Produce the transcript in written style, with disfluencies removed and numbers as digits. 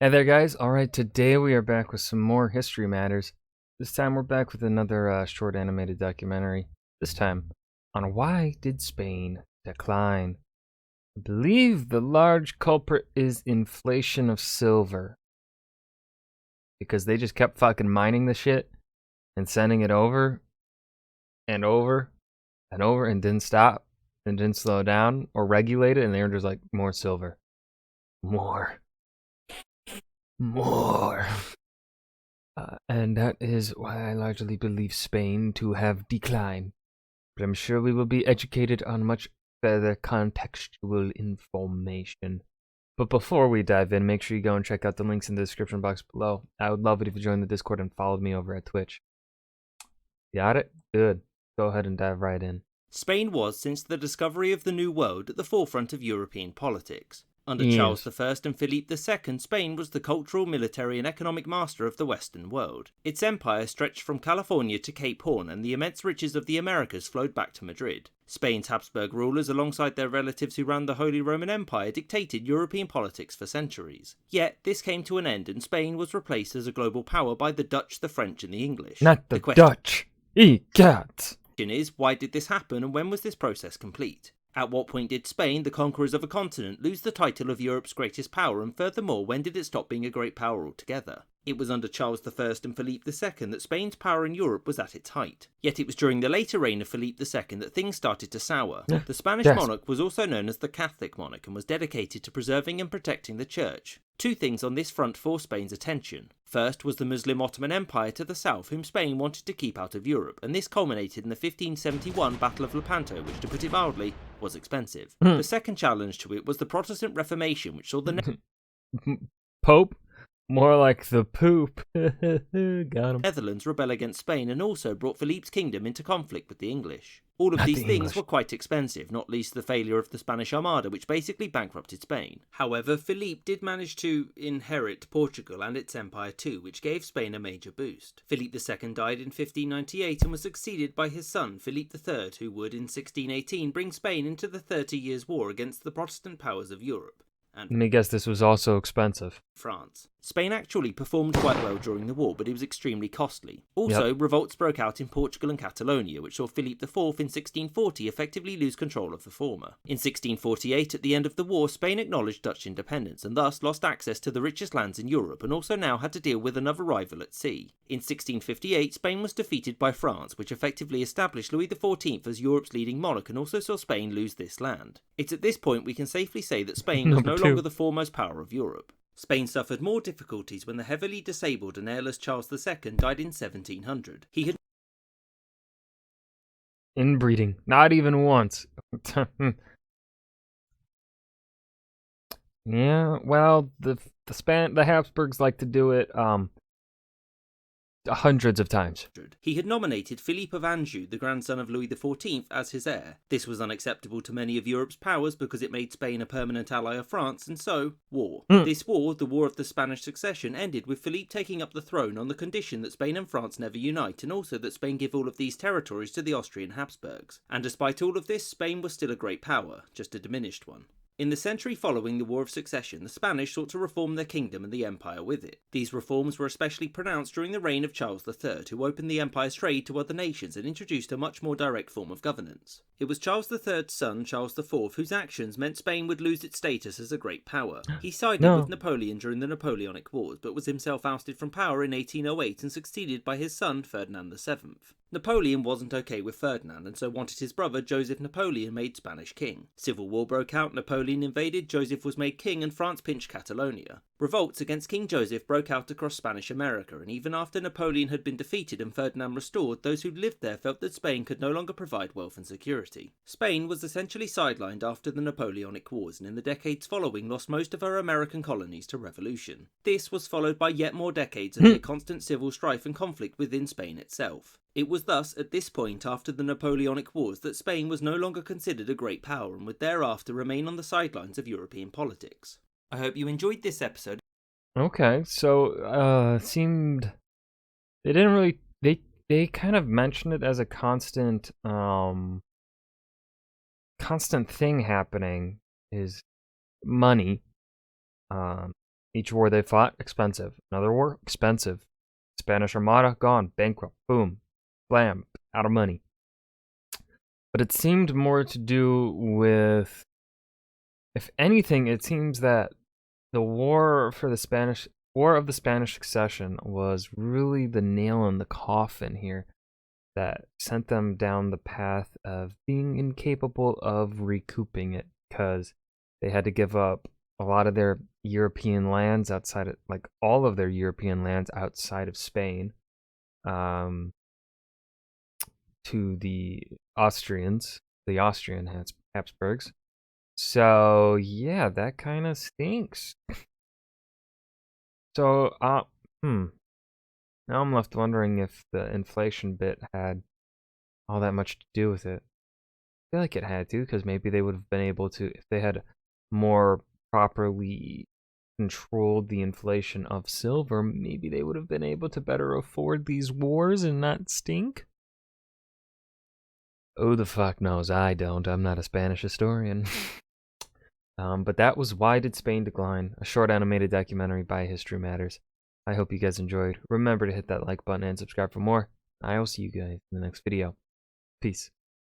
Hey there, guys. All right, today we are back with some more History Matters. This time we're back with another short animated documentary. This time on why did Spain decline? I believe the large culprit is inflation of silver. Because they just kept fucking mining the shit and sending it over and over and over and didn't stop and didn't slow down or regulate it, and they were just like, more silver. More. And that is why I largely believe Spain to have declined. But I'm sure we will be educated on much further contextual information. But before we dive in, make sure you go and check out the links in the description box below. I would love it if you joined the Discord and followed me over at Twitch. Got it? Good. Go ahead and dive right in. Spain was, since the discovery of the New World, at the forefront of European politics. Under Yes. Charles I and Philippe II, Spain was the cultural, military and economic master of the Western world. Its empire stretched from California to Cape Horn, and the immense riches of the Americas flowed back to Madrid. Spain's Habsburg rulers, alongside their relatives who ran the Holy Roman Empire, dictated European politics for centuries. Yet, this came to an end, and Spain was replaced as a global power by the Dutch, the French and the English. Not the Dutch. E-cat. The question is, why did this happen, and when was this process complete? At what point did Spain, the conquerors of a continent, lose the title of Europe's greatest power, and furthermore, when did it stop being a great power altogether? It was under Charles I and Philippe II that Spain's power in Europe was at its height. Yet it was during the later reign of Philippe II that things started to sour. The Spanish monarch was also known as the Catholic monarch and was dedicated to preserving and protecting the church. Two things on this front forced Spain's attention. First was the Muslim Ottoman Empire to the south, whom Spain wanted to keep out of Europe, and this culminated in the 1571 Battle of Lepanto, which, to put it mildly, was expensive. The second challenge to it was the Protestant Reformation, which saw the Pope? More like the poop. Got him. Netherlands rebel against Spain, and also brought Philippe's kingdom into conflict with the English. All of Not these the things English. were quite expensive, not least the failure of the Spanish Armada, which basically bankrupted Spain. However, Philippe did manage to inherit Portugal and its empire too, which gave Spain a major boost. Philippe II died in 1598 and was succeeded by his son, Philippe III, who would, in 1618, bring Spain into the 30 Years' War against the Protestant powers of Europe. Let me guess, this was also expensive. France. Spain actually performed quite well during the war, but it was extremely costly. Also, revolts broke out in Portugal and Catalonia, which saw Philip IV in 1640 effectively lose control of the former. In 1648, at the end of the war, Spain acknowledged Dutch independence and thus lost access to the richest lands in Europe, and also now had to deal with another rival at sea. In 1658, Spain was defeated by France, which effectively established Louis XIV as Europe's leading monarch and also saw Spain lose this land. It's at this point we can safely say that Spain was no longer the foremost power of Europe. Spain suffered more difficulties when the heavily disabled and heirless Charles II died in 1700. He had Inbreeding. Not even once. Yeah, well, the Habsburgs like to do it hundreds of times. He had nominated Philippe of Anjou, the grandson of Louis XIV, as his heir. This was unacceptable to many of Europe's powers because it made Spain a permanent ally of France, and so, war. This war, the War of the Spanish Succession, ended with Philippe taking up the throne on the condition that Spain and France never unite, and also that Spain give all of these territories to the Austrian Habsburgs. And despite all of this, Spain was still a great power, just a diminished one. In the century following the War of Succession, the Spanish sought to reform their kingdom and the empire with it. These reforms were especially pronounced during the reign of Charles III, who opened the empire's trade to other nations and introduced a much more direct form of governance. It was Charles III's son, Charles IV, whose actions meant Spain would lose its status as a great power. He sided with Napoleon during the Napoleonic Wars, but was himself ousted from power in 1808 and succeeded by his son, Ferdinand VII. Napoleon wasn't okay with Ferdinand and so wanted his brother Joseph Napoleon made Spanish king. Civil war broke out, Napoleon invaded, Joseph was made king, and France pinched Catalonia. Revolts against King Joseph broke out across Spanish America, and even after Napoleon had been defeated and Ferdinand restored, those who lived there felt that Spain could no longer provide wealth and security. Spain was essentially sidelined after the Napoleonic Wars, and in the decades following lost most of her American colonies to revolution. This was followed by yet more decades of near constant civil strife and conflict within Spain itself. It was thus at this point after the Napoleonic Wars that Spain was no longer considered a great power and would thereafter remain on the sidelines of European politics. I hope you enjoyed this episode. Okay, so it seemed they didn't really they kind of mentioned it as a constant thing happening is money. Each war they fought, expensive. Another war, expensive. Spanish Armada, gone, bankrupt, boom, blam, out of money. But it seemed more to do with, if anything, it seems that the War of the Spanish Succession was really the nail in the coffin here that sent them down the path of being incapable of recouping it, because they had to give up a lot of their European lands outside of, like, all of their European lands outside of Spain, to the Austrians, the Austrian Habsburgs. So yeah, that kind of stinks. So now I'm left wondering if the inflation bit had all that much to do with it. I feel like it had to, because maybe they would have been able to, if they had more properly controlled the inflation of silver, maybe they would have been able to better afford these wars and not stink. Who the fuck knows? I don't. I'm not a Spanish historian. But that was Why Did Spain Decline? A short animated documentary by History Matters. I hope you guys enjoyed. Remember to hit that like button and subscribe for more. I will see you guys in the next video. Peace.